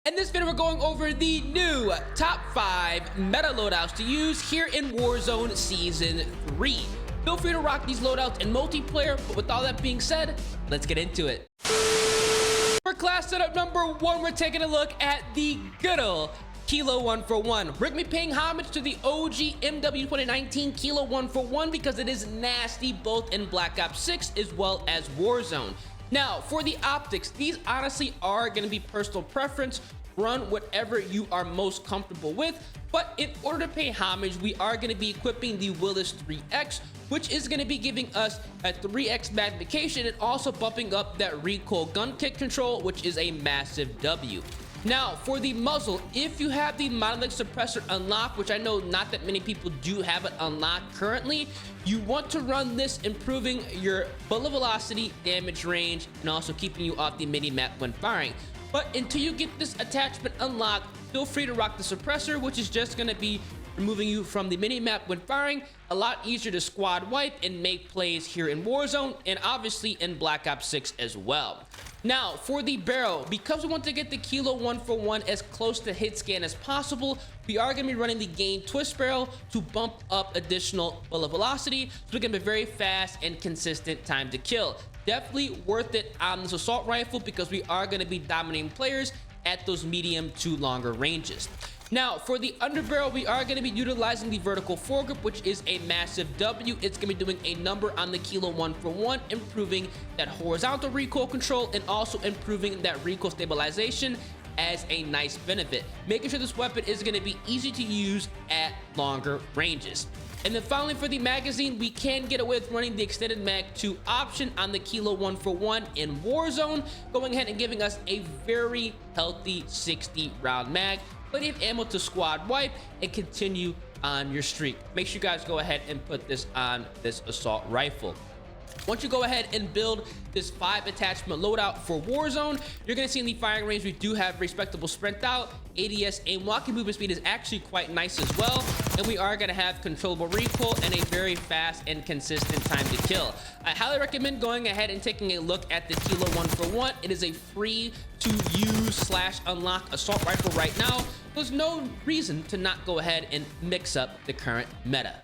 In this video, we're going over the new top 5 meta loadouts to use here in Warzone Season 3. Feel free to rock these loadouts in multiplayer, but with all that being said, let's get into it. For class setup number 1, we're taking a look at the good old Kilo 1 for 1. We're going to be paying homage to the OG MW 2019 Kilo 1 for 1 because it is nasty both in Black Ops 6 as well as Warzone. Now, for the optics, these honestly are going to be personal preference. Run whatever you are most comfortable with, but in order to pay homage, we are going to be equipping the Willis 3X, which is going to be giving us a 3X magnification and also bumping up that recoil gun kick control, which is a massive W. Now, for the muzzle, if you have the monolith suppressor unlocked, which I know not that many people do have it unlocked currently, you want to run this, improving your bullet velocity, damage range, and also keeping you off the mini-map when firing. But until you get this attachment unlocked, feel free to rock the suppressor, which is just going to be removing you from the mini-map when firing. A lot easier to squad wipe and make plays here in Warzone, and obviously in Black Ops 6 as well. Now, for the barrel, because we want to get the Kilo 1 for 1 as close to hit scan as possible, we are going to be running the gain twist barrel to bump up additional bullet velocity, so we can have a very fast and consistent time to kill. Definitely worth it on this assault rifle because we are going to be dominating players at those medium to longer ranges. Now, for the underbarrel, we are going to be utilizing the vertical foregrip, which is a massive W. It's going to be doing a number on the Kilo 1 for 1, improving that horizontal recoil control and also improving that recoil stabilization as a nice benefit, making sure this weapon is going to be easy to use at longer ranges. And then finally, for the magazine, we can get away with running the extended mag 2 option on the Kilo 1 for 1 in Warzone, going ahead and giving us a very healthy 60 round mag, plenty of ammo to squad wipe and continue on your streak. Make sure you guys go ahead and put this on this assault rifle. Once you go ahead and build this 5 attachment loadout for Warzone, you're going to see in the firing range we do have respectable sprint out, ADS, and walking movement speed is actually quite nice as well, and we are going to have controllable recoil and a very fast and consistent time to kill. I highly recommend going ahead and taking a look at the Kilo 1 for 1. It is a free to use / unlock assault rifle right now. There's no reason to not go ahead and mix up the current meta.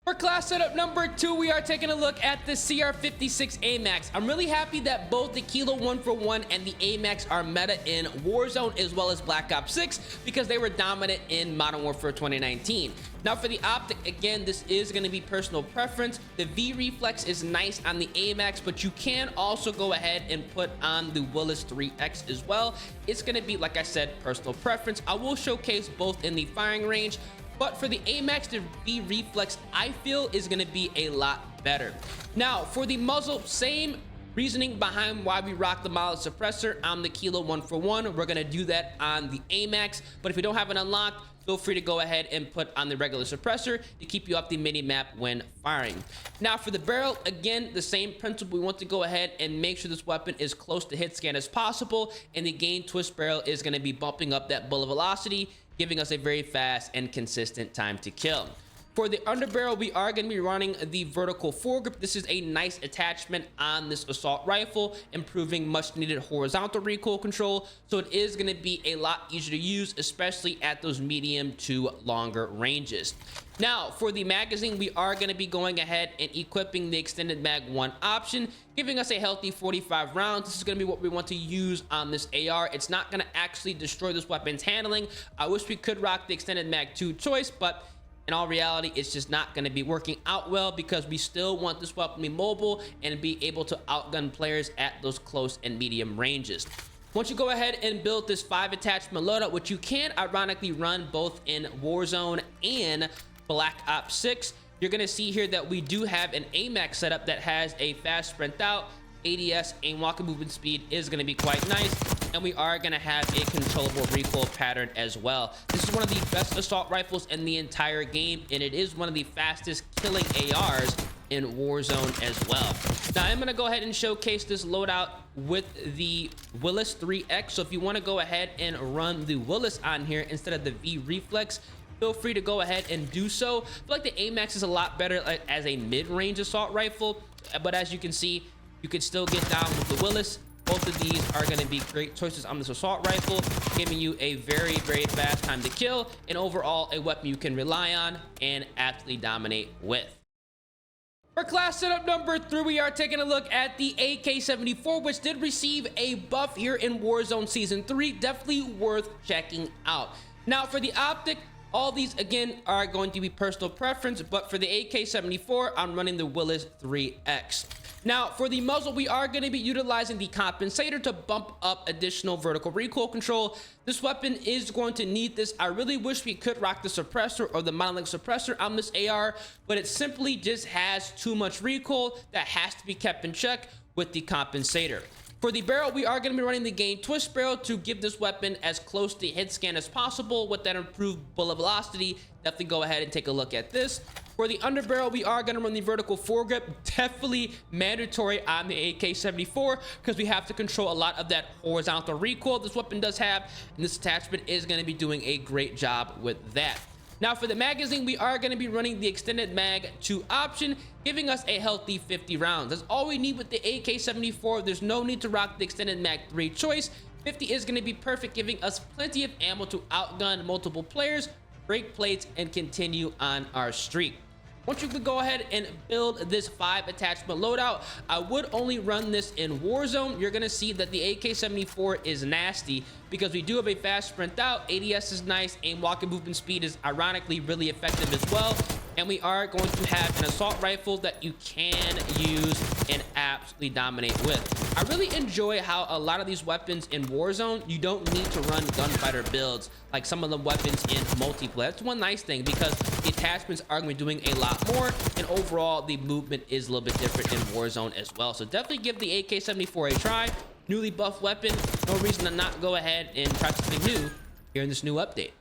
For class setup number 2, we are taking a look at the CR56 AMAX. I'm really happy that both the Kilo 1 for 1 and the AMAX are meta in Warzone as well as Black Ops 6 because they were dominant in Modern Warfare 2019. Now for the optic, again, this is going to be personal preference. The V reflex is nice on the AMAX, but you can also go ahead and put on the Willis 3X as well. It's going to be, like I said, personal preference. I will showcase both in the firing range, but for the AMAX, the V reflex, I feel, is going to be a lot better. Now, for the muzzle, same reasoning behind why we rock the monolith suppressor on the Kilo 1 for 1. We're going to do that on the AMAX, but if you don't have it unlocked, feel free to go ahead and put on the regular suppressor to keep you off the mini-map when firing. Now, for the barrel, again, the same principle. We want to go ahead and make sure this weapon is close to hit scan as possible, and the gain twist barrel is going to be bumping up that bullet velocity, giving us a very fast and consistent time to kill. For the underbarrel, we are going to be running the vertical foregrip. This is a nice attachment on this assault rifle, improving much needed horizontal recoil control. So it is going to be a lot easier to use, especially at those medium to longer ranges. Now, for the magazine, we are going to be going ahead and equipping the extended mag 1 option, giving us a healthy 45 rounds. This is going to be what we want to use on this AR. It's not going to actually destroy this weapon's handling. I wish we could rock the extended mag 2 choice, but in all reality, it's just not going to be working out well because we still want this weapon to be mobile and be able to outgun players at those close and medium ranges. Once you go ahead and build this 5 attachment loadout, which you can ironically run both in Warzone and Black Ops 6, you're going to see here that we do have an AMAX setup that has a fast sprint out, ADS, and walking movement speed is going to be quite nice, and we are going to have a controllable recoil pattern as well. This is one of the best assault rifles in the entire game, and it is one of the fastest killing ARs in Warzone as well. Now, I'm going to go ahead and showcase this loadout with the Willis 3X, so if you want to go ahead and run the Willis on here instead of the V reflex, feel free to go ahead and do so. I feel like the AMAX is a lot better as a mid-range assault rifle, but as you can see, you can still get down with the Willis Both of these are going to be great choices on this assault rifle, giving you a very, very fast time to kill, and overall a weapon you can rely on and absolutely dominate with. For class setup number 3, we are taking a look at the AK-74, which did receive a buff here in Warzone Season 3. Definitely worth checking out. Now, for the optic, all these, again, are going to be personal preference, but for the AK-74, I'm running the Willis 3X. Now, for the muzzle, we are going to be utilizing the compensator to bump up additional vertical recoil control. This weapon is going to need this. I really wish we could rock the suppressor or the monolink suppressor on this AR, but it simply just has too much recoil that has to be kept in check with the compensator. For the barrel, we are going to be running the gain twist barrel to give this weapon as close to hit scan as possible with that improved bullet velocity. Definitely go ahead and take a look at this. For the underbarrel, we are going to run the vertical foregrip. Definitely mandatory on the AK-74 because we have to control a lot of that horizontal recoil this weapon does have, and this attachment is going to be doing a great job with that. Now, for the magazine, we are going to be running the extended mag 2 option, giving us a healthy 50 rounds. That's all we need with the AK-74. There's no need to rock the extended mag 3 choice. 50 is going to be perfect, giving us plenty of ammo to outgun multiple players, break plates, and continue on our streak. Once you could go ahead and build this 5 attachment loadout, I would only run this in Warzone. You're going to see that the AK-74 is nasty because we do have a fast sprint out. ADS is nice. Aim, walk, and movement speed is ironically really effective as well. And we are going to have an assault rifle that you can use and absolutely dominate with. I really enjoy how a lot of these weapons in Warzone, you don't need to run gunfighter builds like some of the weapons in multiplayer. That's one nice thing because the attachments are going to be doing a lot more, and overall the movement is a little bit different in Warzone as well. So definitely give the AK-74 a try. Newly buffed weapon, no reason to not go ahead and try something new here in this new update.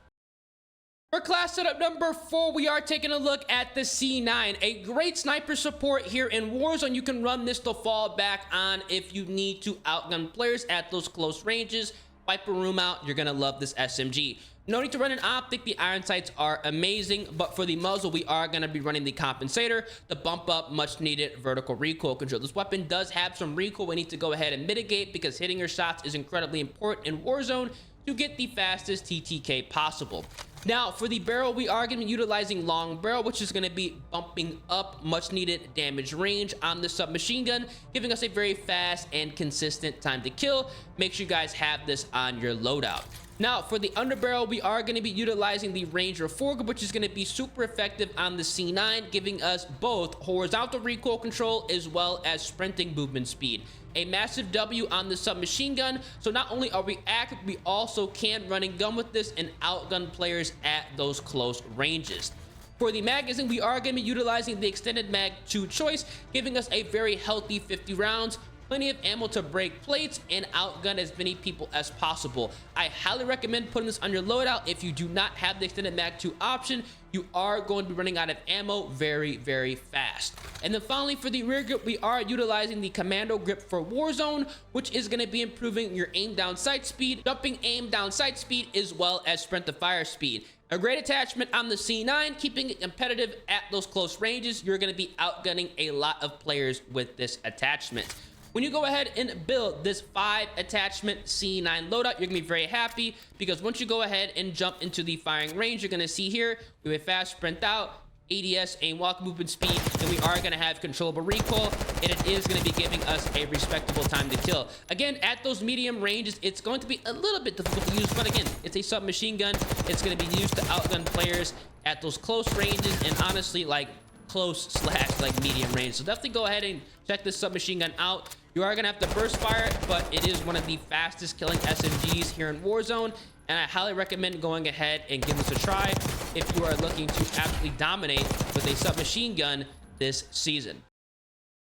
For class setup number 4, we are taking a look at the C9, a great sniper support here in Warzone. You can run this to fall back on if you need to outgun players at those close ranges. Wipe a room out, you're gonna love this SMG. No need to run an optic, the iron sights are amazing, but for the muzzle, we are gonna be running the compensator to bump up much needed vertical recoil control. This weapon does have some recoil we need to go ahead and mitigate because hitting your shots is incredibly important in Warzone to get the fastest TTK possible. Now, for the barrel, we are going to be utilizing long barrel, which is going to be bumping up much needed damage range on the submachine gun, giving us a very fast and consistent time to kill. Make sure you guys have this on your loadout. Now, for the underbarrel, we are going to be utilizing the Ranger foregrip, which is going to be super effective on the C9, giving us both horizontal recoil control as well as sprinting movement speed. A massive W on the submachine gun, so not only are we active, we also can run and gun with this and outgun players at those close ranges. For the magazine, we are going to be utilizing the extended mag 2 choice, giving us a very healthy 50 rounds. Plenty of ammo to break plates and outgun as many people as possible. I highly recommend putting this on your loadout. If you do not have the extended mag 2 option, you are going to be running out of ammo very, very fast. And then finally, for the rear grip, we are utilizing the commando grip for Warzone, which is going to be improving your aim down sight speed, jumping aim down sight speed, as well as sprint to fire speed. A great attachment on the C9, keeping it competitive at those close ranges. You're going to be outgunning a lot of players with this attachment. When you go ahead and build this 5 attachment C9 loadout, you're gonna be very happy because once you go ahead and jump into the firing range, you're gonna see here we have a fast sprint out, ADS, aim, walk, movement speed, and we are gonna have controllable recoil, and it is gonna be giving us a respectable time to kill. Again, at those medium ranges, it's going to be a little bit difficult to use, but again, it's a submachine gun. It's gonna be used to outgun players at those close ranges, and honestly, like close / like medium range. So definitely go ahead and check this submachine gun out. You are gonna have to burst fire it, but it is one of the fastest killing SMGs here in Warzone, and I highly recommend going ahead and giving this a try if you are looking to absolutely dominate with a submachine gun this season.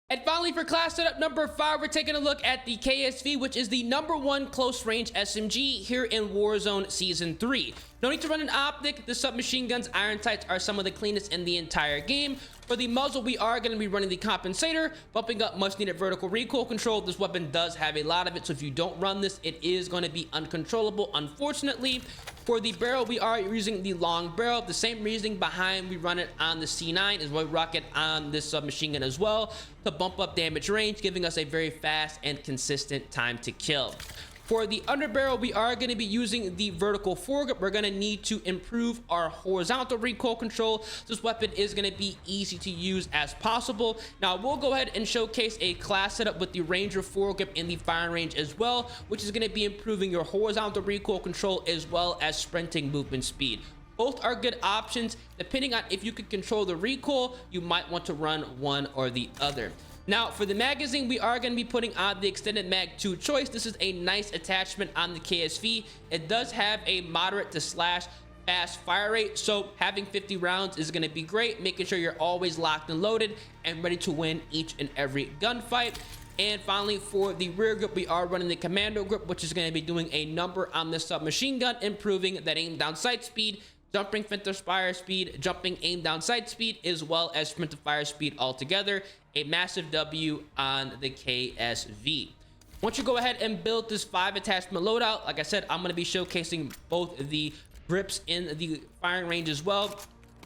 And finally, for class setup number 5, we're taking a look at the KSV, which is the #1 close range SMG here in Warzone Season 3. No need to run an optic. The submachine gun's iron sights are some of the cleanest in the entire game. For the muzzle, we are going to be running the compensator, bumping up much needed vertical recoil control. This weapon does have a lot of it, so if you don't run this, it is going to be uncontrollable, unfortunately. For the barrel, we are using the long barrel. The same reasoning behind we run it on the C9 is why we rock it on this submachine gun as well, to bump up damage range, giving us a very fast and consistent time to kill. For the underbarrel, we are going to be using the vertical foregrip. We're going to need to improve our horizontal recoil control. This weapon is going to be easy to use as possible. Now, we'll go ahead and showcase a class setup with the Ranger foregrip in the firing range as well, which is going to be improving your horizontal recoil control as well as sprinting movement speed. Both are good options. Depending on if you can control the recoil, you might want to run one or the other. Now, for the magazine, we are going to be putting on the extended mag 2 choice. This is a nice attachment on the KSV. It does have a moderate to slash fast fire rate, so having 50 rounds is going to be great, making sure you're always locked and loaded and ready to win each and every gunfight. And finally, for the rear grip, we are running the commando grip, which is going to be doing a number on the submachine gun, improving that aim down sight speed, jumping sprint to fire speed, jumping aim down sight speed, as well as sprint to fire speed altogether. A massive W on the KSV. Once you go ahead and build this 5 attachment loadout, like I said, I'm going to be showcasing both the grips in the firing range as well.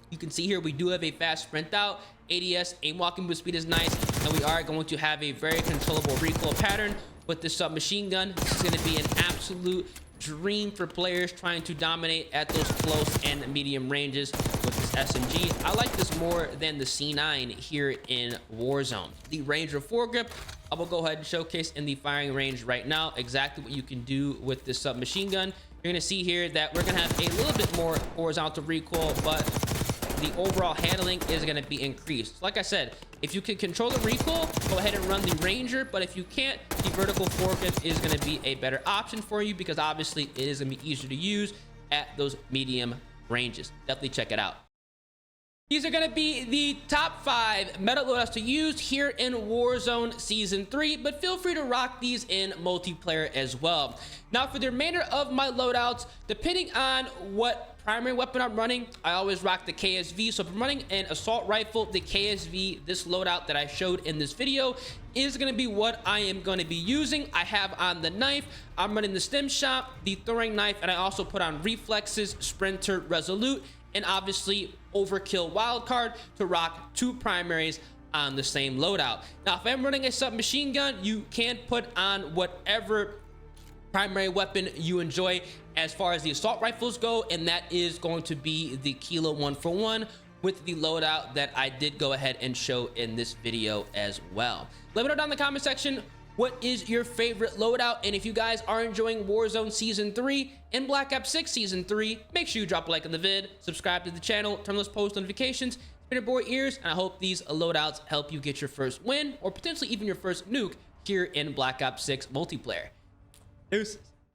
You can see here we do have a fast sprint out, ADS, aim walking boost speed is nice, and we are going to have a very controllable recoil pattern with the submachine gun. This is going to be an absolute dream for players trying to dominate at those close and medium ranges with this SMG. I like this more than the C9 here in Warzone. The Ranger foregrip, I will go ahead and showcase in the firing range right now exactly what you can do with this submachine gun. You're going to see here that we're going to have a little bit more horizontal recoil, but the overall handling is going to be increased. Like I said, if you can control the recoil, go ahead and run the Ranger, but if you can't, the vertical foregrip is going to be a better option for you because obviously it is going to be easier to use at those medium ranges. Definitely check it out. These are going to be the top 5 meta loadouts to use here in Warzone Season 3, but feel free to rock these in multiplayer as well. Now, for the remainder of my loadouts, depending on what primary weapon I'm running, I always rock the KSV. So if I'm running an assault rifle, the KSV, this loadout that I showed in this video, is going to be what I am going to be using. I have on the knife, I'm running the stem shot, the throwing knife, and I also put on reflexes, sprinter, resolute, and obviously overkill wildcard to rock 2 primaries on the same loadout. Now, if I'm running a submachine gun, you can put on whatever primary weapon you enjoy as far as the assault rifles go, and that is going to be the Kilo 141 with the loadout that I did go ahead and show in this video as well. Let me know down in the comment section what is your favorite loadout, and if you guys are enjoying Warzone Season 3 and Black Ops 6 Season 3, make sure you drop a like on the vid, subscribe to the channel, turn on those post notifications, spin your boy ears, and I hope these loadouts help you get your first win or potentially even your first nuke here in Black Ops 6 multiplayer. Deuces.